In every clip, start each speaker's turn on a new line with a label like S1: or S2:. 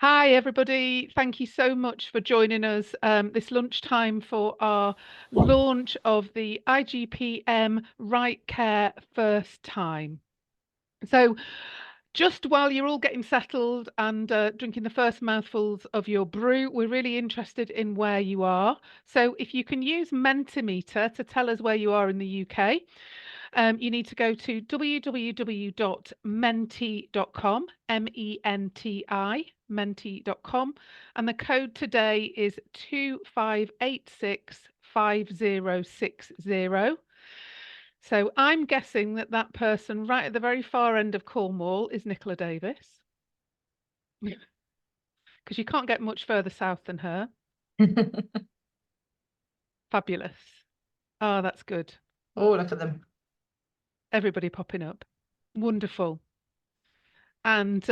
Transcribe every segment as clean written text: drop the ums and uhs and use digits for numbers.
S1: Hi, everybody. Thank you so much for joining us this lunchtime for our launch of the IGPM Right Care First Time. So, just while you're all getting settled and drinking the first mouthfuls of your brew, we're really interested in where you are. So, if you can use Mentimeter to tell us where you are in the UK, you need to go to www.menti.com, MENTI, menti.com, and the code today is 25865060. So I'm guessing that that person right at the very far end of Cornwall is Nicola Davis, because you can't get much further south than her. Fabulous. Oh, that's good.
S2: Oh, look at them.
S1: Everybody popping up. Wonderful. And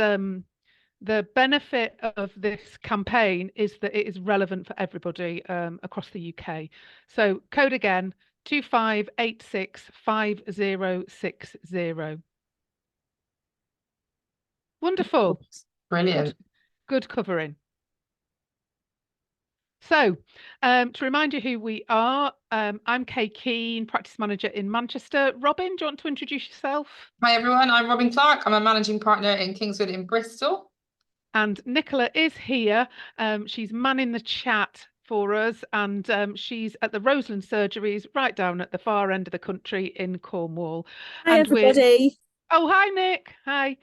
S1: the benefit of this campaign is that it is relevant for everybody across the UK. So code again, 25865060. Wonderful. Good,
S2: Brilliant.
S1: good covering. So, to remind you who we are, I'm Kay Keane, practice manager in Manchester. Robin, do you want to introduce yourself?
S2: Hi, everyone. I'm Robin Clark. I'm a managing partner in Kingswood in Bristol.
S1: And Nicola is here. She's manning the chat for us, and she's at the Roseland Surgeries, right down at the far end of the country in Cornwall.
S3: Hi,
S1: And we're
S3: everybody.
S1: hi Nick, hi.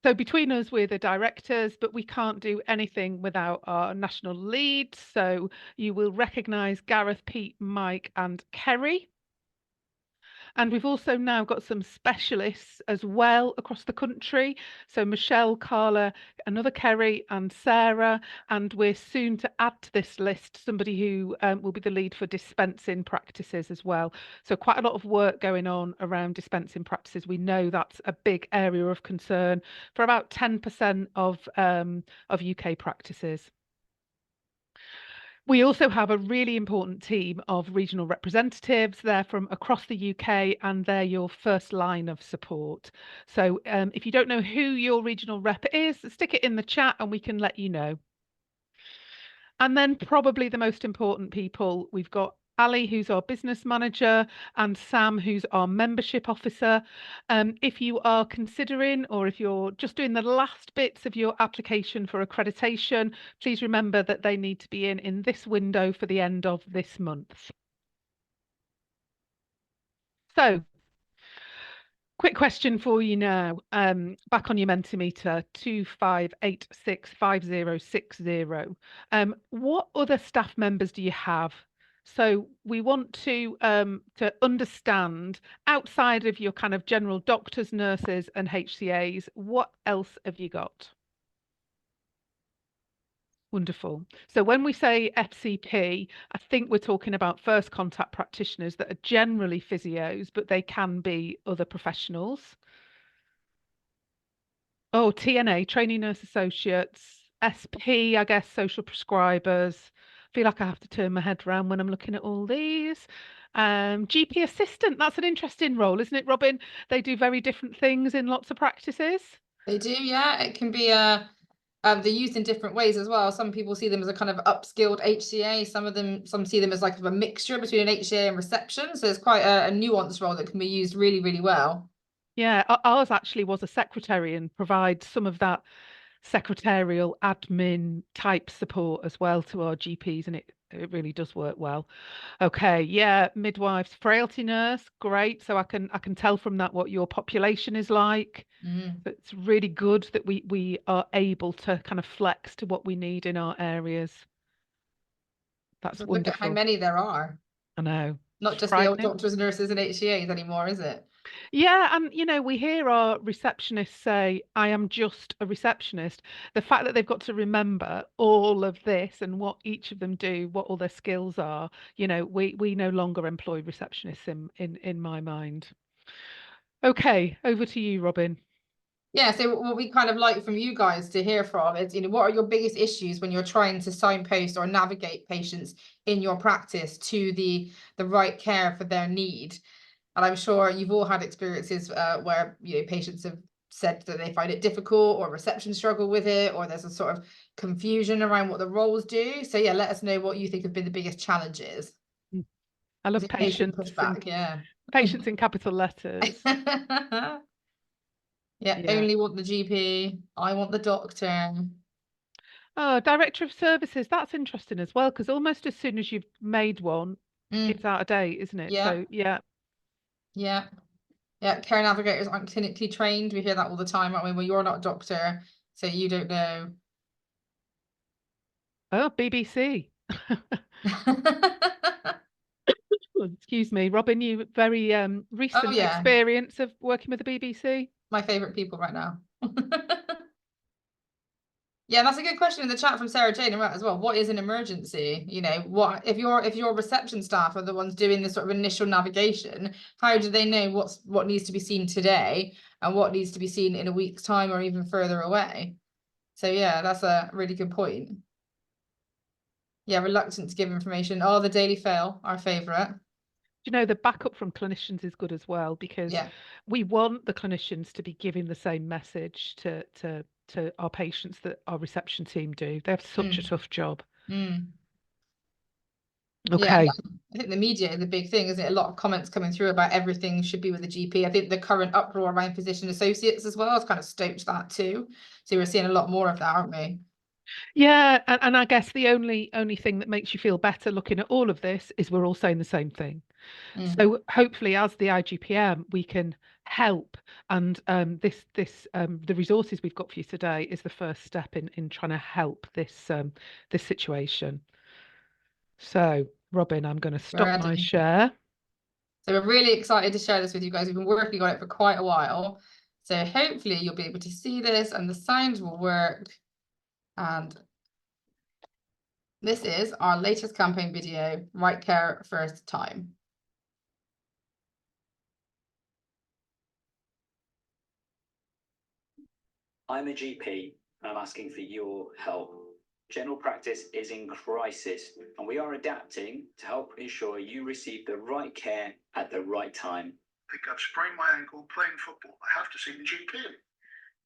S1: So between us, we're the directors, but we can't do anything without our national leads. So you will recognise Gareth, Pete, Mike, and Kerry. And we've also now got some specialists as well across the country. So Michelle, Carla, another Kerry, and Sarah. And we're soon to add to this list somebody who will be the lead for dispensing practices as well. So quite a lot of work going on around dispensing practices. We know that's a big area of concern for about 10% of UK practices. We also have a really important team of regional representatives. They're from across the UK and they're your first line of support. So if you don't know who your regional rep is, stick it in the chat and we can let you know. And then probably the most important people, we've got Ali, who's our business manager, and Sam, who's our membership officer. If you are considering, or if you're just doing the last bits of your application for accreditation, please remember that they need to be in this window for the end of this month. So, quick question for you now. Back on your Mentimeter, 25865060. What other staff members do you have? So we want to understand, outside of your kind of general doctors, nurses, and HCAs, what else have you got? Wonderful. So when we say FCP, I think we're talking about first contact practitioners that are generally physios, but they can be other professionals. Oh, TNA, trainee nurse associates, SP, I guess, social prescribers. I feel like I have to turn my head around when I'm looking at all these. GP assistant, that's an interesting role, isn't it, Robin? They do very different things in lots of practices.
S2: They do, yeah. It can be they're used in different ways as well. Some people see them as a kind of upskilled HCA. Some see them as like a mixture between an HCA and reception. So it's quite a nuanced role that can be used really, really well.
S1: Yeah, ours actually was a secretary and provides some of that secretarial admin type support as well to our GPs, and it really does work well. Okay, yeah, midwives, frailty nurse, great. So I can tell from that what your population is like. It's really good that we are able to kind of flex to what we need in our areas. That's
S2: But look at how
S1: wonderful.
S2: many there are.
S1: I know.
S2: Not
S1: It's
S2: just the old
S1: frightening.
S2: doctors, nurses, and HCAs anymore, is it?
S1: Yeah, and we hear our receptionists say, I am just a receptionist. The fact that they've got to remember all of this and what each of them do, what all their skills are, we no longer employ receptionists in my mind. Okay, over to you, Robin.
S2: Yeah, so what we kind of like from you guys to hear from is, what are your biggest issues when you're trying to signpost or navigate patients in your practice to the right care for their need? And I'm sure you've all had experiences where patients have said that they find it difficult, or reception struggle with it, or there's a sort of confusion around what the roles do. So yeah, let us know what you think have been the biggest challenges.
S1: I love
S2: Patient
S1: patience
S2: pushback, yeah.
S1: patience in capital letters.
S2: Yeah,
S1: Yeah.
S2: only want the GP. I want the doctor.
S1: Oh, director of services, that's interesting as well, because almost as soon as you've made one, it's out of date, isn't it?
S2: Yeah.
S1: So yeah.
S2: Yeah. Yeah. Care navigators aren't clinically trained. We hear that all the time, aren't we? Well, you're not a doctor, so you don't know.
S1: Oh, BBC. Excuse me, Robin, you very
S2: Oh
S1: recent
S2: yeah,
S1: experience of working with the BBC?
S2: my favorite people right now. Yeah, that's a good question in the chat from Sarah Jane as well. What is an emergency? You know, what if your reception staff are the ones doing the sort of initial navigation, how do they know what needs to be seen today and what needs to be seen in a week's time or even further away? So yeah, that's a really good point. Yeah, reluctant to give information. Oh, the Daily Fail, our favorite.
S1: You know, the backup from clinicians is good as well, because
S2: Yeah.
S1: we want the clinicians to be giving the same message to our patients that our reception team do. They have such a tough job.
S2: Yeah,
S1: Okay.
S2: I think the media is a big thing, isn't it? A lot of comments coming through about everything should be with the GP. I think the current uproar around physician associates as well has kind of stoked that too. So we're seeing a lot more of that, aren't we?
S1: Yeah, and I guess the only thing that makes you feel better looking at all of this is we're all saying the same thing. So hopefully, as the IGPM, we can help, and the resources we've got for you today is the first step in trying to help this situation. So, Robin, I'm going to
S2: We're
S1: stop my
S2: ready.
S1: share.
S2: So we're really excited to share this with you guys. We've been working on it for quite a while. So hopefully you'll be able to see this and the sound will work. And this is our latest campaign video, Right Care First Time.
S3: I'm a GP and I'm asking for your help. General practice is in crisis and we are adapting to help ensure you receive the right care at the right time.
S4: I think I've sprained my ankle playing football. I have to see the GP.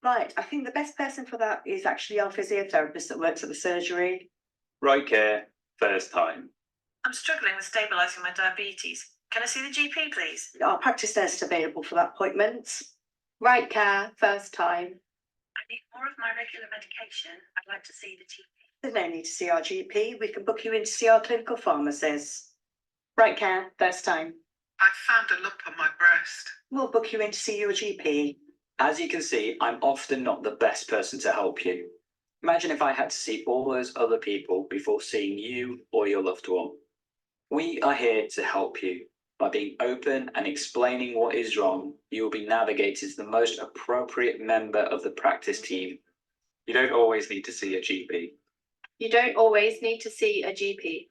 S5: Right, I think the best person for that is actually our physiotherapist that works at the surgery.
S3: Right care, first time.
S6: I'm struggling with stabilising my diabetes. Can I see the GP, please?
S5: Our practice nurse is available for that appointment. Right care, first time.
S6: I need more of my regular medication. I'd like to see the GP.
S5: There's no need to see our GP. We can book you in to see our clinical pharmacist. Right care, first time.
S4: I found a lump on my breast.
S5: We'll book you in to see your GP.
S3: As you can see, I'm often not the best person to help you. Imagine if I had to see all those other people before seeing you or your loved one. We are here to help you. By being open and explaining what is wrong, you will be navigated to the most appropriate member of the practice team. You don't always need to see a GP.
S7: You don't always need to see a GP.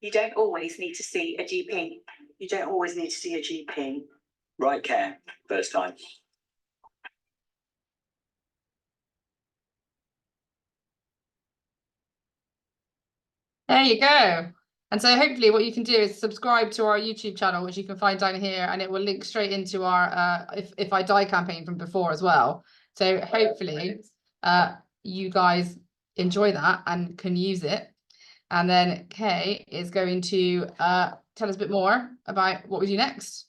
S7: You don't always need to see a GP.
S5: You don't always need to see a GP.
S3: Right care, first time.
S2: There you go. And so hopefully what you can do is subscribe to our YouTube channel, which you can find down here, and it will link straight into our If I Die campaign from before as well. So hopefully you guys enjoy that and can use it. And then Kay is going to tell us a bit more about what we do next.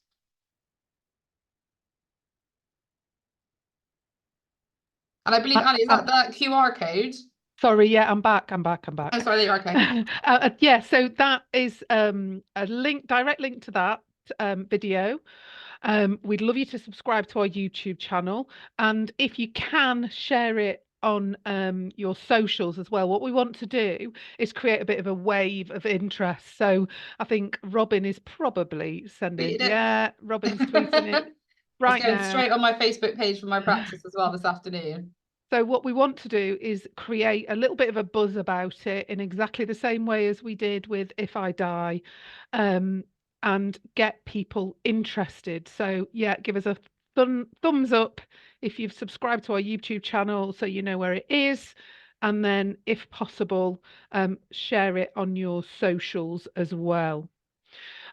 S2: And I believe, Ali, is that the QR code?
S1: Sorry, yeah, I'm back. I'm back.
S2: Oh, sorry, there you are, okay.
S1: Yeah, so that is a direct link to that video. We'd love you to subscribe to our YouTube channel, and if you can, share it on your socials as well. What we want to do is create a bit of a wave of interest. So I think Robin is probably sending, yeah, Robin's tweeting it right now.
S2: Straight on my Facebook page for my practice as well this afternoon.
S1: So what we want to do is create a little bit of a buzz about it in exactly the same way as we did with If I Die, and get people interested. So yeah, give us a thumbs up if you've subscribed to our YouTube channel so you know where it is. And then if possible, share it on your socials as well.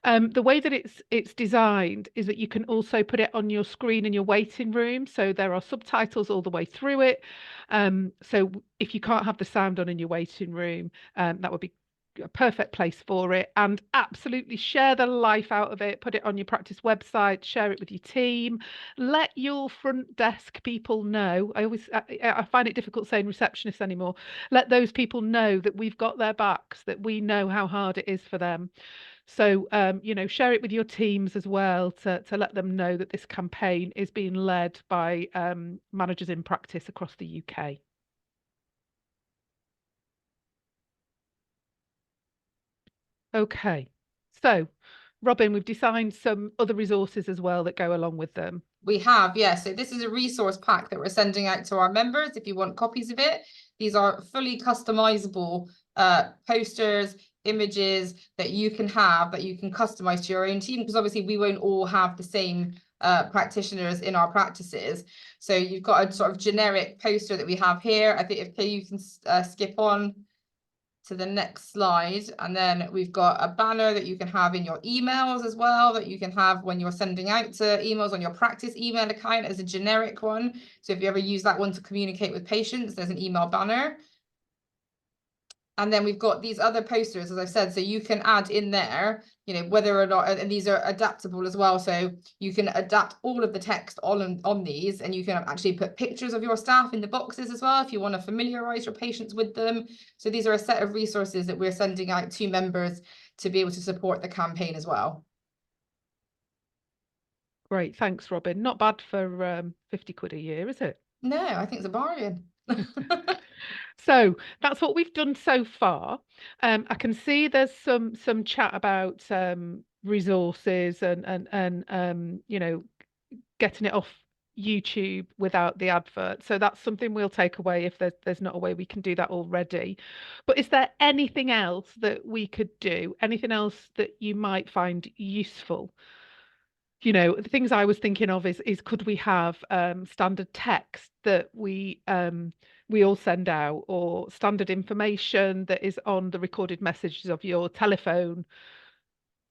S1: The way that it's designed is that you can also put it on your screen in your waiting room. So there are subtitles all the way through it. So if you can't have the sound on in your waiting room, that would be a perfect place for it. And absolutely share the life out of it. Put it on your practice website, share it with your team. Let your front desk people know. I find it difficult saying receptionists anymore. Let those people know that we've got their backs, that we know how hard it is for them. So, share it with your teams as well to let them know that this campaign is being led by managers in practice across the UK. Okay, so Robin, we've designed some other resources as well that go along with them.
S2: We have, yeah. So this is a resource pack that we're sending out to our members if you want copies of it. These are fully customizable posters, images that you can have, that you can customize to your own team, because obviously we won't all have the same practitioners in our practices. So you've got a sort of generic poster that we have here. I think if you can skip on to the next slide, and then we've got a banner that you can have in your emails as well, that you can have when you're sending out to emails on your practice email account as a generic one. So if you ever use that one to communicate with patients, there's an email banner. And then we've got these other posters, as I've said, so you can add in there, whether or not, and these are adaptable as well. So you can adapt all of the text on these, and you can actually put pictures of your staff in the boxes as well if you want to familiarize your patients with them. So these are a set of resources that we're sending out to members to be able to support the campaign as well.
S1: Great, thanks, Robin. Not bad for 50 quid a year, is it?
S2: No, I think it's a bargain.
S1: So that's what we've done so far. I can see there's some chat about resources and getting it off YouTube without the advert. So that's something we'll take away if there's not a way we can do that already. But is there anything else that we could do? Anything else that you might find useful? The things I was thinking of is could we have standard text that we all send out, or standard information that is on the recorded messages of your telephone,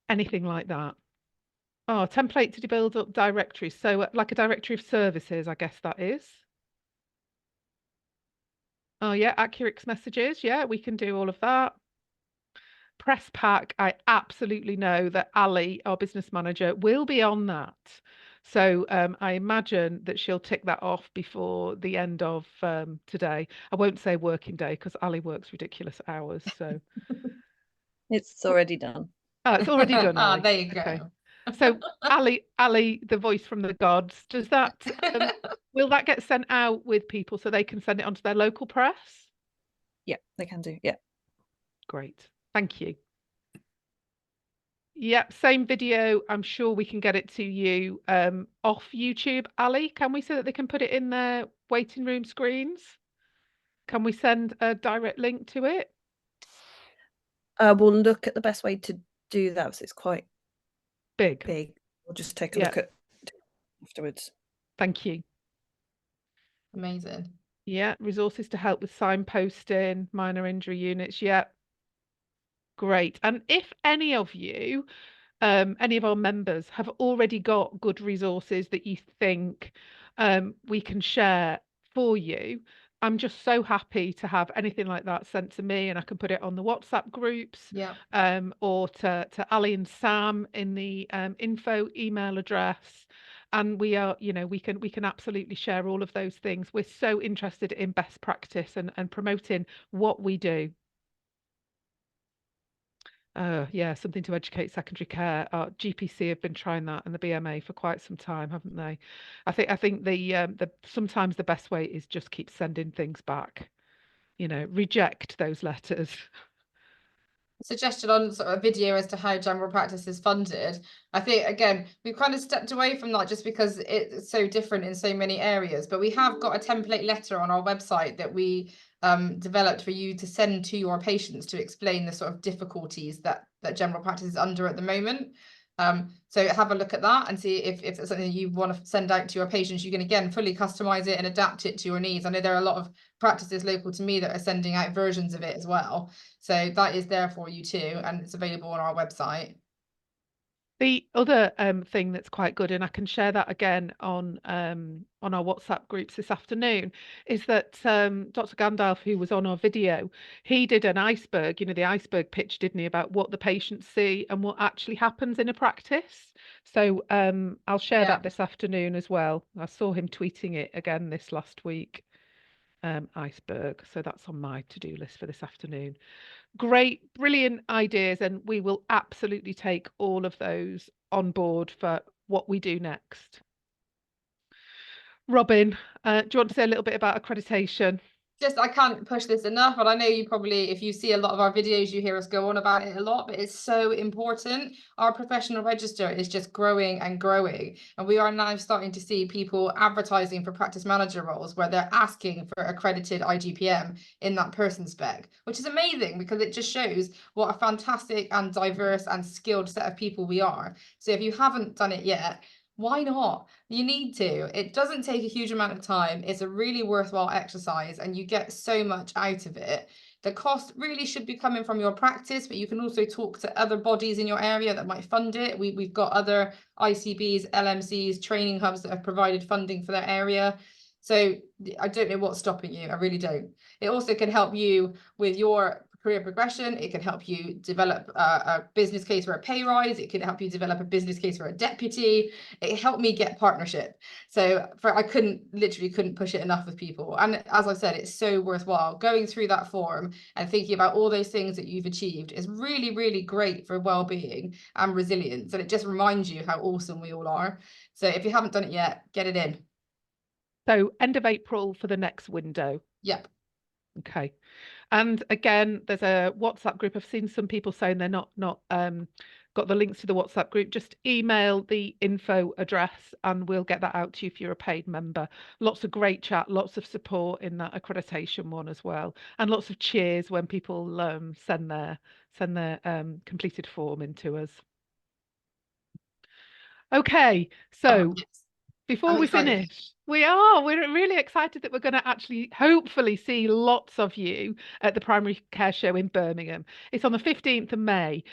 S1: anything like that. Oh, template to build up directories. So like a directory of services, I guess that is. Oh yeah, Accurix messages. Yeah, we can do all of that. Press pack, I absolutely know that Ali, our business manager, will be on that. So I imagine that she'll tick that off before the end of today. I won't say working day because Ali works ridiculous hours. So
S8: it's already done.
S1: Oh, it's already done, Ali.
S2: There you go.
S1: Okay. So Ali, the voice from the gods, does that will that get sent out with people so they can send it onto their local press?
S8: Yeah, they can do. Yeah.
S1: Great. Thank you. Yep, same video. I'm sure we can get it to you off YouTube. Ali, can we, so that they can put it in their waiting room screens? Can we send a direct link to it?
S8: We'll look at the best way to do that, because it's quite
S1: big.
S8: We'll just take a look at afterwards.
S1: Thank you.
S2: Amazing.
S1: Yeah, resources to help with signposting, minor injury units. Yeah. Great. And if any of you, any of our members have already got good resources that you think we can share for you, I'm just so happy to have anything like that sent to me, and I can put it on the WhatsApp groups, or to Ali and Sam in the info email address. And we are, we can absolutely share all of those things. We're so interested in best practice and promoting what we do. Yeah, something to educate secondary care. GPC have been trying that, and the BMA for quite some time, haven't they? I think the sometimes the best way is just keep sending things back. Reject those letters.
S2: Suggestion on sort of a video as to how general practice is funded. I think, again, we've kind of stepped away from that just because it's so different in so many areas, but we have got a template letter on our website that we developed for you to send to your patients to explain the sort of difficulties that general practice is under at the moment. So have a look at that and see if it's something you want to send out to your patients. You can, again, fully customize it and adapt it to your needs. I know there are a lot of practices local to me that are sending out versions of it as well. So that is there for you too, and it's available on our website.
S1: The other thing that's quite good, and I can share that again on our WhatsApp groups this afternoon, is that Dr. Gandalf, who was on our video, he did an iceberg, the iceberg pitch, didn't he, about what the patients see and what actually happens in a practice. So I'll share
S2: Yeah.
S1: that this afternoon as well. I saw him tweeting it again this last week. Iceberg. So that's on my to-do list for this afternoon. Great, brilliant ideas, and we will absolutely take all of those on board for what we do next. Robin, do you want to say a little bit about accreditation?
S2: Just, I can't push this enough, and I know you probably, if you see a lot of our videos, you hear us go on about it a lot, but it's so important. Our professional register is just growing and growing, and we are now starting to see people advertising for practice manager roles where they're asking for accredited IGPM in that person spec, which is amazing because it just shows what a fantastic and diverse and skilled set of people we are. So if you haven't done it yet, why not? You need to. It doesn't take a huge amount of time. It's a really worthwhile exercise and you get so much out of it. The cost really should be coming from your practice, but you can also talk to other bodies in your area that might fund it. We've got other ICBs, LMCs, training hubs that have provided funding for their area. So I don't know what's stopping you. I really don't. It also can help you with your career progression. It can help you develop a business case for a pay rise. It can help you develop a business case for a deputy. It helped me get partnership. So I literally couldn't push it enough with people. And as I said, it's so worthwhile. Going through that form and thinking about all those things that you've achieved is really, really great for well-being and resilience. And it just reminds you how awesome we all are. So if you haven't done it yet, get it in.
S1: So end of April for the next window.
S2: Yep.
S1: Okay. And again, there's a WhatsApp group. I've seen some people saying they're not got the links to the WhatsApp group. Just email the info address and we'll get that out to you if you're a paid member. Lots of great chat, lots of support in that accreditation one as well, and lots of cheers when people send their completed form into us. Okay, so
S2: Yes.
S1: before
S2: I'm
S1: we
S2: excited.
S1: finish, we're really excited that we're going to actually hopefully see lots of you at the Primary Care Show in Birmingham. It's on the 15th of May.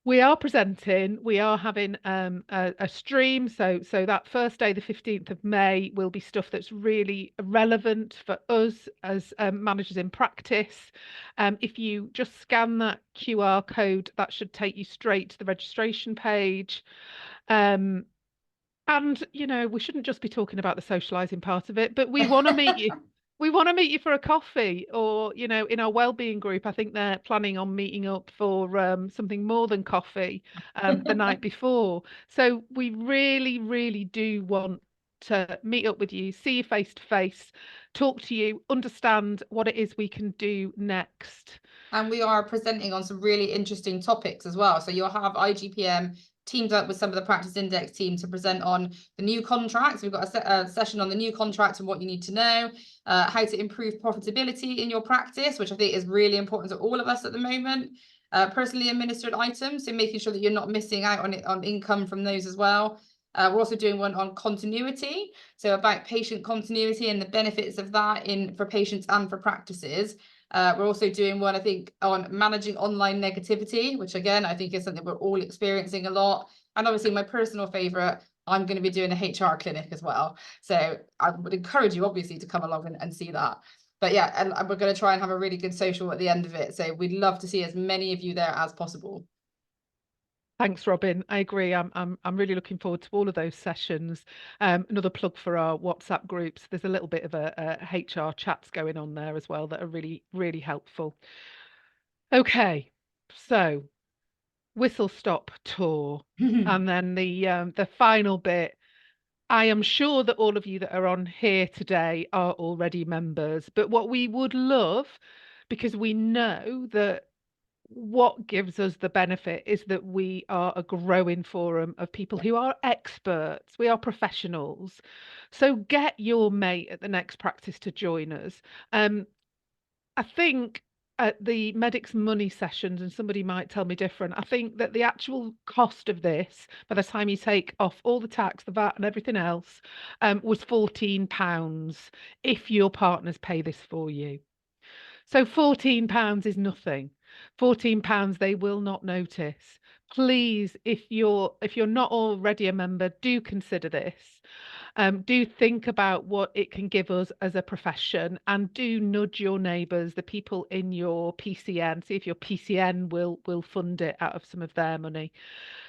S1: We are presenting, we are having a stream. So that first day, the 15th of May, will be stuff that's really relevant for us as managers in practice. If you just scan that QR code, that should take you straight to the registration page. And, we shouldn't just be talking about the socializing part of it, but we want to meet you. We want to meet you for a coffee or, in our wellbeing group. I think they're planning on meeting up for something more than coffee the night before. So we really, really do want to meet up with you, see you face to face, talk to you, understand what it is we can do next.
S2: And we are presenting on some really interesting topics as well. So you'll have IGPM teamed up with some of the practice index team to present on the new contracts. We've got a session on the new contract and what you need to know, how to improve profitability in your practice, which I think is really important to all of us at the moment. Personally administered items, so making sure that you're not missing out on income from those as well. We're also doing one on continuity, so about patient continuity and the benefits of that for patients and for practices. We're also doing one, I think, on managing online negativity, which again, I think is something we're all experiencing a lot. And obviously my personal favorite, I'm going to be doing a HR clinic as well. So I would encourage you obviously to come along and see that. But yeah, and we're going to try and have a really good social at the end of it. So we'd love to see as many of you there as possible.
S1: Thanks, Robin. I agree. I'm really looking forward to all of those sessions. Another plug for our WhatsApp groups. There's a little bit of a HR chats going on there as well that are really, really helpful. Okay, so whistle stop tour, and then the final bit. I am sure that all of you that are on here today are already members, but what we would love, because we know that what gives us the benefit is that we are a growing forum of people who are experts. We are professionals. So get your mate at the next practice to join us. I think at the Medics Money sessions, and somebody might tell me different, I think that the actual cost of this, by the time you take off all the tax, the VAT and everything else, was £14 if your partners pay this for you. So £14 is nothing. £14 they will not notice. please, if you're not already a member, do consider this. Do think about what it can give us as a profession, and do nudge your neighbours, the people in your PCN. See if your PCN will fund it out of some of their money.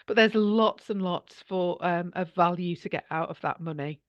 S1: But there's lots and lots of value to get out of that money.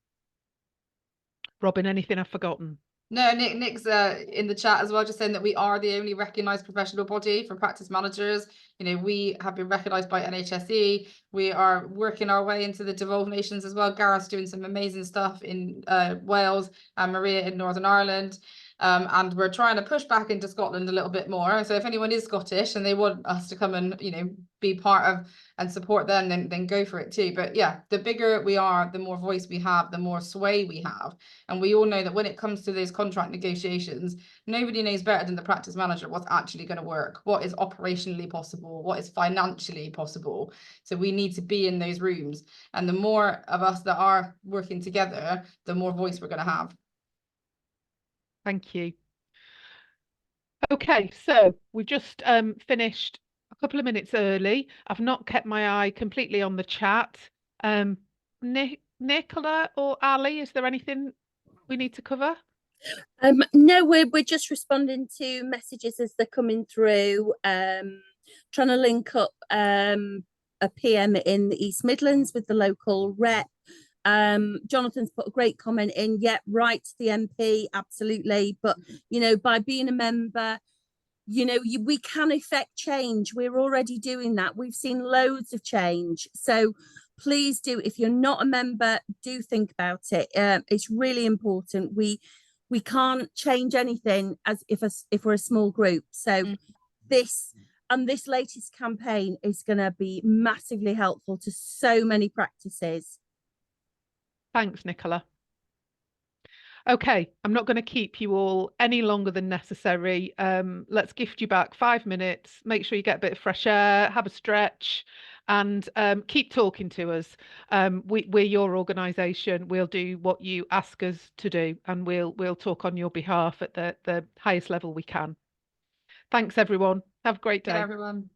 S1: Robin, anything I've forgotten?
S2: No, Nick's in the chat as well, just saying that we are the only recognised professional body for practice managers. You know, we have been recognised by NHSE. We are working our way into the devolved nations as well. Gareth's doing some amazing stuff in Wales and Maria in Northern Ireland. And we're trying to push back into Scotland a little bit more. So if anyone is Scottish and they want us to come and, you know, be part of and support them, then go for it too. But yeah, the bigger we are, the more voice we have, the more sway we have. And we all know that when it comes to those contract negotiations, nobody knows better than the practice manager what's actually going to work, what is operationally possible, what is financially possible. So we need to be in those rooms. And the more of us that are working together, the more voice we're going to have.
S1: Thank you. Okay, so we just finished a couple of minutes early. I've not kept my eye completely on the chat. Nicola or Ali, is there anything we need to cover?
S8: No, we're just responding to messages as they're coming through. Trying to link up a PM in the East Midlands with the local rep. Jonathan's put a great comment in. Yeah, right, the MP, absolutely. But you know, by being a member, you know, we can effect change. We're already doing that. We've seen loads of change. So please do, if you're not a member, do think about it. It's really important. We can't change anything as if we're a small group. So this latest campaign is going to be massively helpful to so many practices.
S1: Thanks, Nicola. Okay, I'm not going to keep you all any longer than necessary. Let's gift you back 5 minutes. Make sure you get a bit of fresh air, have a stretch, and keep talking to us. We're your organisation. We'll do what you ask us to do, and we'll talk on your behalf at the highest level we can. Thanks, everyone. Have a great day.
S2: Good, everyone.